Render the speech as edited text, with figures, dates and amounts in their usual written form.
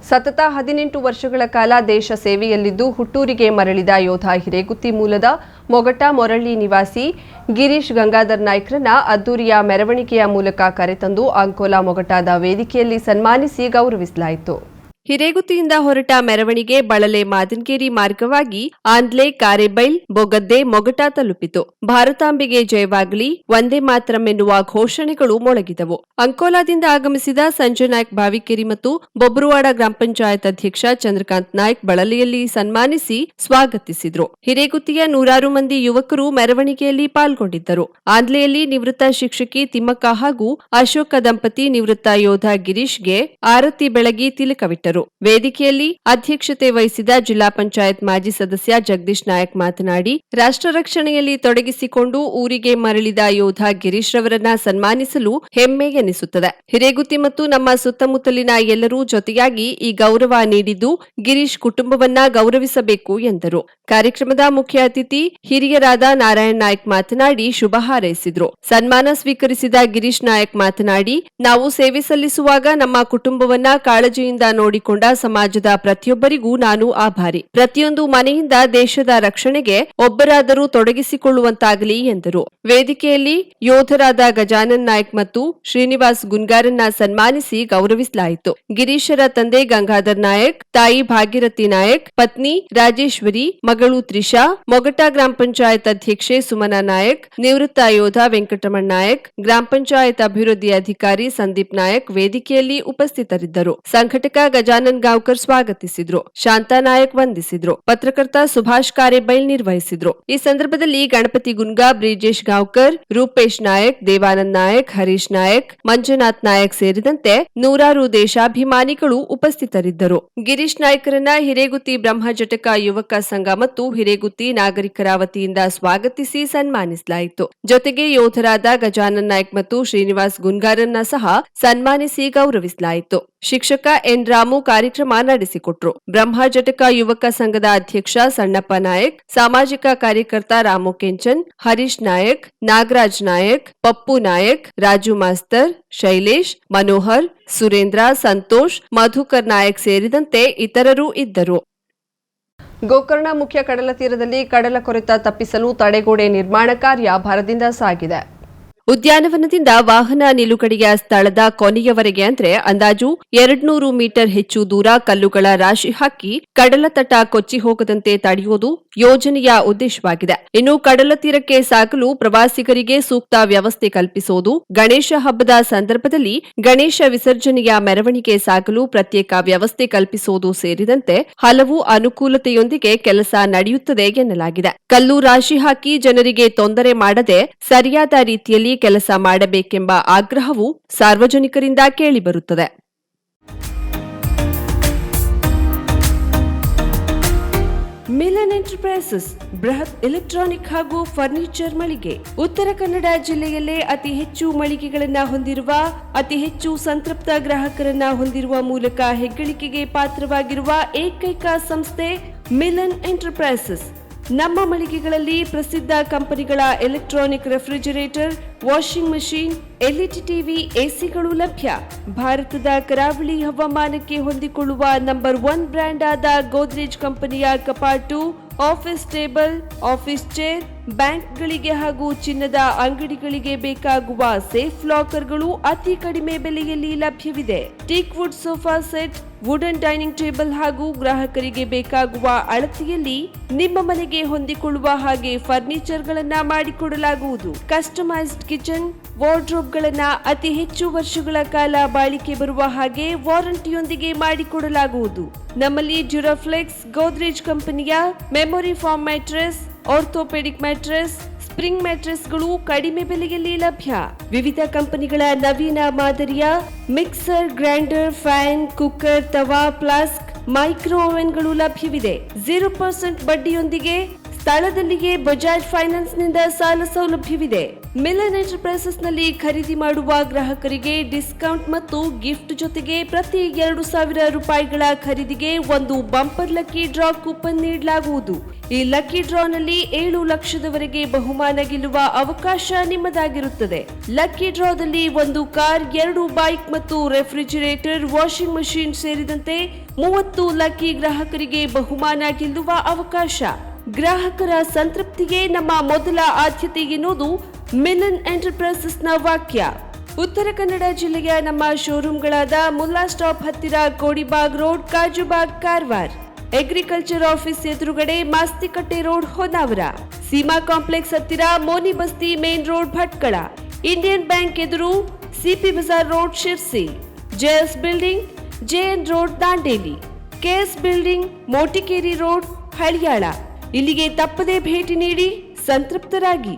ಸತತ 18 ವರ್ಷಗಳ ಕಾಲ ದೇಶ ಸೇವೆಯಲ್ಲಿದ್ದು ಹುಟ್ಟೂರಿಗೆ ಮರಳಿದ ಯೋಧ ಹಿರೇಗುತ್ತಿ ಮೂಲದ ಮೊಗಟ ಮೊರಳ್ಳಿ ನಿವಾಸಿ ಗಿರೀಶ್ ಗಂಗಾಧರ್ ನಾಯ್ಕರನ್ನ ಅದ್ದೂರಿಯ ಮೆರವಣಿಗೆಯ ಮೂಲಕ ಕರೆತಂದು ಅಂಕೋಲಾ ಮೊಗಟಾದ ವೇದಿಕೆಯಲ್ಲಿ ಸನ್ಮಾನಿಸಿ ಗೌರವಿಸಲಾಯಿತು. ಹಿರೇಗುತ್ತಿಯಿಂದ ಹೊರಟ ಮೆರವಣಿಗೆ ಬಳಲೆ ಮಾದನಗೇರಿ ಮಾರ್ಗವಾಗಿ ಆಂದ್ಲೆ, ಕಾರೆಬೈಲ್, ಬೊಗದ್ದೆ, ಮೊಗಟ ತಲುಪಿತು. ಭಾರತಾಂಬೆಗೆ ಜಯವಾಗಲಿ, ವಂದೇ ಮಾತರಂ ಎನ್ನುವ ಘೋಷಣೆಗಳು ಮೊಳಗಿದವು. ಅಂಕೋಲಾದಿಂದ ಆಗಮಿಸಿದ ಸಂಜಯ್ ನಾಯ್ಕ್ ಬಾವಿಕೇರಿ ಮತ್ತು ಬೊಬ್ರುವಾಡ ಗ್ರಾಮ ಪಂಚಾಯತ್ ಅಧ್ಯಕ್ಷ ಚಂದ್ರಕಾಂತ್ ನಾಯ್ಕ್ ಬಳಲೆಯಲ್ಲಿ ಸನ್ಮಾನಿಸಿ ಸ್ವಾಗತಿಸಿದ್ರು. ಹಿರೇಗುತ್ತಿಯ ನೂರಾರು ಮಂದಿ ಯುವಕರು ಮೆರವಣಿಗೆಯಲ್ಲಿ ಪಾಲ್ಗೊಂಡಿದ್ದರು. ಆಂದ್ಲೆಯಲ್ಲಿ ನಿವೃತ್ತ ಶಿಕ್ಷಕಿ ತಿಮ್ಮಕ್ಕ ಹಾಗೂ ಅಶೋಕ ದಂಪತಿ ನಿವೃತ್ತ ಯೋಧ ಗಿರೀಶ್ಗೆ ಆರತಿ ಬೆಳಗಿ ತಿಲಕವಿಟ್ಟರು. ವೇದಿಕೆಯಲ್ಲಿ ಅಧ್ಯಕ್ಷತೆ ವಹಿಸಿದ ಜಿಲ್ಲಾ ಪಂಚಾಯತ್ ಮಾಜಿ ಸದಸ್ಯ ಜಗದೀಶ್ ನಾಯಕ್ ಮಾತನಾಡಿ, ರಾಷ್ಟ್ರ ರಕ್ಷಣೆಯಲ್ಲಿ ತೊಡಗಿಸಿಕೊಂಡು ಊರಿಗೆ ಮರಳಿದ ಯೋಧ ಗಿರೀಶ್ ರವರನ್ನ ಸನ್ಮಾನಿಸಲು ಹೆಮ್ಮೆ ಎನಿಸುತ್ತದೆ. ಹಿರೇಗುತ್ತಿ ಮತ್ತು ನಮ್ಮ ಸುತ್ತಮುತ್ತಲಿನ ಎಲ್ಲರೂ ಜೊತೆಯಾಗಿ ಈ ಗೌರವ ನೀಡಿದ್ದು ಗಿರೀಶ್ ಕುಟುಂಬವನ್ನ ಗೌರವಿಸಬೇಕು ಎಂದರು. ಕಾರ್ಯಕ್ರಮದ ಮುಖ್ಯ ಅತಿಥಿ ಹಿರಿಯರಾದ ನಾರಾಯಣ್ ನಾಯ್ಕ್ ಮಾತನಾಡಿ ಶುಭ ಹಾರೈಸಿದ್ರು. ಸನ್ಮಾನ ಸ್ವೀಕರಿಸಿದ ಗಿರೀಶ್ ನಾಯಕ್ ಮಾತನಾಡಿ, ನಾವು ಸೇವೆ ಸಲ್ಲಿಸುವಾಗ ನಮ್ಮ ಕುಟುಂಬವನ್ನ ಕಾಳಜಿಯಿಂದ ನೋಡಿಕೊಂಡ ಸಮಾಜದ ಪ್ರತಿಯೊಬ್ಬರಿಗೂ ನಾನು ಆಭಾರಿ. ಪ್ರತಿಯೊಂದು ಮನೆಯಿಂದ ದೇಶದ ರಕ್ಷಣೆಗೆ ಒಬ್ಬರಾದರೂ ತೊಡಗಿಸಿಕೊಳ್ಳುವಂತಾಗಲಿ ಎಂದರು. ವೇದಿಕೆಯಲ್ಲಿ ಯೋಧರಾದ ಗಜಾನನ್ ನಾಯ್ಕ್ ಮತ್ತು ಶ್ರೀನಿವಾಸ್ ಗುನ್ಗಾರನ್ನ ಸನ್ಮಾನಿಸಿ ಗೌರವಿಸಲಾಯಿತು. ಗಿರೀಶರ ತಂದೆ ಗಂಗಾಧರ್ ನಾಯಕ್, ತಾಯಿ ಭಾಗೀರಥಿ ನಾಯಕ್, ಪತ್ನಿ ರಾಜೇಶ್ವರಿ, ಮಗಳು ತ್ರಿಷಾ, ಮೊಗಟ ಗ್ರಾಮ ಪಂಚಾಯತ್ ಅಧ್ಯಕ್ಷೆ ಸುಮನಾ ನಾಯಕ್, ನಿವೃತ್ತ ಯೋಧ ವೆಂಕಟರಮಣ ನಾಯಕ್, ಗ್ರಾಮ ಪಂಚಾಯತ್ ಅಭಿವೃದ್ಧಿ ಅಧಿಕಾರಿ ಸಂದೀಪ್ ನಾಯಕ್ ವೇದಿಕೆಯಲ್ಲಿ ಉಪಸ್ಥಿತರಿದ್ದರು. ಸಂಘಟಕ ಗಜಾನನ್ ಗಾಂವ್ಕರ್ ಸ್ವಾಗತಿಸಿದ್ರು. ಶಾಂತಾ ನಾಯಕ್ ವಂದಿಸಿದ್ರು. ಪತ್ರಕರ್ತ ಸುಭಾಷ್ ಕಾರೆಬೈಲ್ ನಿರ್ವಹಿಸಿದ್ರು. ಈ ಸಂದರ್ಭದಲ್ಲಿ ಗಣಪತಿ ಗುನ್ಗಾ, ಬ್ರಿಜೇಶ್ ಗಾಂವ್ಕರ್, ರೂಪೇಶ್ ನಾಯಕ್, ದೇವಾನಂದ್ ನಾಯಕ್, ಹರೀಶ್ ನಾಯಕ್, ಮಂಜುನಾಥ್ ನಾಯಕ್ ಸೇರಿದಂತೆ ನೂರಾರು ದೇಶಾಭಿಮಾನಿಗಳು ಉಪಸ್ಥಿತರಿದ್ದರು. ಗಿರೀಶ್ ನಾಯ್ಕರನ್ನ ಹಿರೇಗುತ್ತಿ ಬ್ರಹ್ಮಜಟಕ ಯುವಕ ಸಂಘ ಮತ್ತು ಹಿರೇಗುತ್ತಿ ನಾಗರಿಕರ ವತಿಯಿಂದ ಸ್ವಾಗತಿಸಿ ಸನ್ಮಾನಿಸಲಾಯಿತು. ಜೊತೆಗೆ ಯೋಧರಾದ ಗಜಾನನ್ ನಾಯ್ಕ್ ಮತ್ತು ಶ್ರೀನಿವಾಸ್ ಗುನ್ಗಾರನ್ನ ಸಹ ಸನ್ಮಾನಿಸಿ ಗೌರವಿಸಲಾಯಿತು. ಶಿಕ್ಷಕ ಎನ್ ರಾಮು ಕಾರ್ಯಕ್ರಮ ನಡೆಸಿಕೊಟ್ರು. ಬ್ರಹ್ಮಜಟಕ ಯುವಕ ಸಂಘದ ಅಧ್ಯಕ್ಷ ಸಣ್ಣಪ್ಪ ನಾಯಕ್, ಸಾಮಾಜಿಕ ಕಾರ್ಯಕರ್ತ ರಾಮು ಕೆಂಚನ್, ಹರೀಶ್ ನಾಯಕ್, ನಾಗರಾಜ್ ನಾಯಕ್, ಪಪ್ಪು ನಾಯಕ್, ರಾಜು ಮಾಸ್ತರ್, ಶೈಲೇಶ್, ಮನೋಹರ್, ಸುರೇಂದ್ರ, ಸಂತೋಷ್, ಮಧುಕರ್ ನಾಯಕ್ ಸೇರಿದಂತೆ ಇತರರು ಇದ್ದರು. ಗೋಕರ್ಣ ಮುಖ್ಯ ಕಡಲ ತೀರದಲ್ಲಿ ಕಡಲ ಕೊರೆತ ತಪ್ಪಿಸಲು ತಡೆಗೋಡೆ ನಿರ್ಮಾಣ ಕಾರ್ಯ ಭರದಿಂದ ಸಾಗಿದೆ. ಉದ್ಯಾನವನದಿಂದ ವಾಹನ ನಿಲುಗಡೆಯ ಸ್ಥಳದ ಕೊನೆಯವರೆಗೆ ಅಂದ್ರೆ ಅಂದಾಜು 200 ಮೀಟರ್ ಹೆಚ್ಚು ದೂರ ಕಲ್ಲುಗಳ ರಾಶಿ ಹಾಕಿ ಕಡಲ ತಟ ಕೊಚ್ಚಿ ಹೋಗದಂತೆ ತಡೆಯುವುದು ಯೋಜನೆಯ ಉದ್ದೇಶವಾಗಿದೆ. ಇನ್ನು ಕಡಲ ತೀರಕ್ಕೆ ಸಾಗಲು ಪ್ರವಾಸಿಗರಿಗೆ ಸೂಕ್ತ ವ್ಯವಸ್ಥೆ ಕಲ್ಪಿಸುವುದು, ಗಣೇಶ ಹಬ್ಬದ ಸಂದರ್ಭದಲ್ಲಿ ಗಣೇಶ ವಿಸರ್ಜನೆಯ ಮೆರವಣಿಗೆ ಸಾಗಲು ಪ್ರತ್ಯೇಕ ವ್ಯವಸ್ಥೆ ಕಲ್ಪಿಸುವುದು ಸೇರಿದಂತೆ ಹಲವು ಅನುಕೂಲತೆಯೊಂದಿಗೆ ಕೆಲಸ ನಡೆಯುತ್ತದೆ ಎನ್ನಲಾಗಿದೆ. ಕಲ್ಲು ರಾಶಿ ಹಾಕಿ ಜನರಿಗೆ ತೊಂದರೆ ಮಾಡದೆ ಸರಿಯಾದ ರೀತಿಯಲ್ಲಿ ಕೆಲಸ ಮಾಡಬೇಕೆಂಬ ಆಗ್ರಹವು ಸಾರ್ವಜನಿಕರಿಂದ ಕೇಳಿಬರುತ್ತದೆ. ಮಿಲನ್ ಎಂಟರ್ಪ್ರೈಸಸ್ ಬೃಹತ್ ಎಲೆಕ್ಟ್ರಾನಿಕ್ ಹಾಗೂ ಫರ್ನಿಚರ್ ಮಳಿಗೆ. ಉತ್ತರ ಕನ್ನಡ ಜಿಲ್ಲೆಯಲ್ಲೇ ಅತಿ ಹೆಚ್ಚು ಮಳಿಗೆಗಳನ್ನು ಹೊಂದಿರುವ, ಅತಿ ಹೆಚ್ಚು ಸಂತೃಪ್ತ ಗ್ರಾಹಕರನ್ನ ಹೊಂದಿರುವ ಮೂಲಕ ಹೆಗ್ಗಳಿಕೆಗೆ ಪಾತ್ರವಾಗಿರುವ ಏಕೈಕ ಸಂಸ್ಥೆ ಮಿಲನ್ ಎಂಟರ್ಪ್ರೈಸಸ್. ನಮ್ಮ ಮಳಿಗೆಗಳಲ್ಲಿ ಪ್ರಸಿದ್ಧ ಕಂಪನಿಗಳ electronic refrigerator, washing machine, LED TV, ಎಸಿಗಳು ಲಭ್ಯ. ಭಾರತದ ಕರಾವಳಿ ಹವಾಮಾನಕ್ಕೆ ಹೊಂದಿಕೊಳ್ಳುವ ನಂಬರ್ 1 ಬ್ರ್ಯಾಂಡ್ ಆದ ಗೋದ್ರೇಜ್ ಕಂಪನಿಯ ಕಪಾಟು, ಆಫೀಸ್ ಟೇಬಲ್, ಆಫೀಸ್ ಚೇರ್, ಬ್ಯಾಂಕ್ಗಳಿಗೆ ಹಾಗೂ ಚಿನ್ನದ ಅಂಗಡಿಗಳಿಗೆ ಬೇಕಾಗುವ ಸೇಫ್ ಲಾಕರ್ಗಳು ಅತಿ ಕಡಿಮೆ ಬೆಲೆಯಲ್ಲಿ ಲಭ್ಯವಿದೆ. Teak wood sofa set, wooden dining table ಹಾಗೂ ಗ್ರಾಹಕರಿಗೆ ಬೇಕಾಗುವ ಅಳತೆಯಲ್ಲಿ ನಿಮ್ಮ ಮನೆಗೆ ಹೊಂದಿಕೊಳ್ಳುವ ಹಾಗೆ ಫರ್ನಿಚರ್ಗಳನ್ನ ಮಾಡಿಕೊಡಲಾಗುವುದು. ಕಸ್ಟಮೈಸ್ಡ್ ಕಿಚನ್, ವಾರ್ಡ್ರೋಬ್ಗಳನ್ನ ಅತಿ ಹೆಚ್ಚು ವರ್ಷಗಳ ಕಾಲ ಬಾಳಿಕೆ ಬರುವ ಹಾಗೆ ವಾರಂಟಿಯೊಂದಿಗೆ ಮಾಡಿಕೊಡಲಾಗುವುದು. ನಮ್ಮಲ್ಲಿ ಡ್ಯೂರಾಫ್ಲೆಕ್ಸ್, ಗೋದ್ರೇಜ್ ಕಂಪನಿಯ memory foam mattress, orthopaedic mattress, spring ಮ್ಯಾಟ್ರೆಸ್ಗಳು ಕಡಿಮೆ ಬೆಲೆಯಲ್ಲಿ ಲಭ್ಯ. ವಿವಿಧ ಕಂಪನಿಗಳ ನವೀನ ಮಾದರಿಯ ಮಿಕ್ಸರ್, ಗ್ರೈಂಡರ್, ಫ್ಯಾನ್, ಕುಕ್ಕರ್, ತವಾ, ಫ್ಲಾಸ್ಕ್, ಮೈಕ್ರೋ ಓವೆನ್ಗಳು ಲಭ್ಯವಿದೆ. 0% ಬಡ್ಡಿಯೊಂದಿಗೆ ಸ್ಥಳದಲ್ಲಿಯೇ ಬಜಾಜ್ ಫೈನಾನ್ಸ್ನಿಂದ ಸಾಲ ಸೌಲಭ್ಯವಿದೆ. ಮಿಲನ್ ಎಂಟರ್ಪ್ರೈಸಸ್ ನಲ್ಲಿ ಖರೀದಿ ಮಾಡುವ ಗ್ರಾಹಕರಿಗೆ ಡಿಸ್ಕೌಂಟ್ ಮತ್ತು ಗಿಫ್ಟ್ ಜೊತೆಗೆ ಪ್ರತಿ 2,000 ರೂಪಾಯಿಗಳ ಖರೀದಿಗೆ ಒಂದು ಬಂಪರ್ ಲಕ್ಕಿ ಡ್ರಾ ಕೂಪನ್ ನೀಡಲಾಗುವುದು. ಈ ಲಕ್ಕಿ ಡ್ರಾನಲ್ಲಿ 7 ಲಕ್ಷದವರೆಗೆ ಬಹುಮಾನ ಗೆಲ್ಲುವ ಅವಕಾಶ ನಿಮ್ಮದಾಗಿರುತ್ತದೆ. ಲಕ್ಕಿ ಡ್ರಾದಲ್ಲಿ 1 ಕಾರ್, 2 ಬೈಕ್ ಮತ್ತು ರೆಫ್ರಿಜಿರೇಟರ್, ವಾಷಿಂಗ್ ಮಷಿನ್ ಸೇರಿದಂತೆ 30 ಲಕ್ಕಿ ಗ್ರಾಹಕರಿಗೆ ಬಹುಮಾನ ಗೆಲ್ಲುವ ಅವಕಾಶ. ಗ್ರಾಹಕರ ಸಂತೃಪ್ತಿಗೆ ನಮ್ಮ ಮೊದಲ ಆದ್ಯತೆ ಎನ್ನುವುದು ಮಿಲನ್ ಎಂಟರ್ಪ್ರೈಸಸ್ನ ವಾಕ್ಯ. ಉತ್ತರ ಕನ್ನಡ ಜಿಲ್ಲೆಯ ನಮ್ಮ ಶೋರೂಮ್ಗಳಾದ ಮುಲ್ಲಾ ಸ್ಟಾಪ್ ಹತ್ತಿರ Kodibag road, Kajubag, Karwar, agriculture office ಎದುರುಗಡೆ ಮಾಸ್ತಿಕಟ್ಟೆ ರೋಡ್, ಹೊನ್ನಾವರ, ಸೀಮಾ ಕಾಂಪ್ಲೆಕ್ಸ್ ಹತ್ತಿರ Moni Basti main road, Bhatkal, Indian Bank ಎದುರು CP Bazar road, Sirsi, JS building, JN road, Dandeli, KS building, Motikeri road, Haliyal. ಇಲ್ಲಿಗೆ ತಪ್ಪದೇ ಭೇಟಿ ನೀಡಿ ಸಂತೃಪ್ತರಾಗಿ.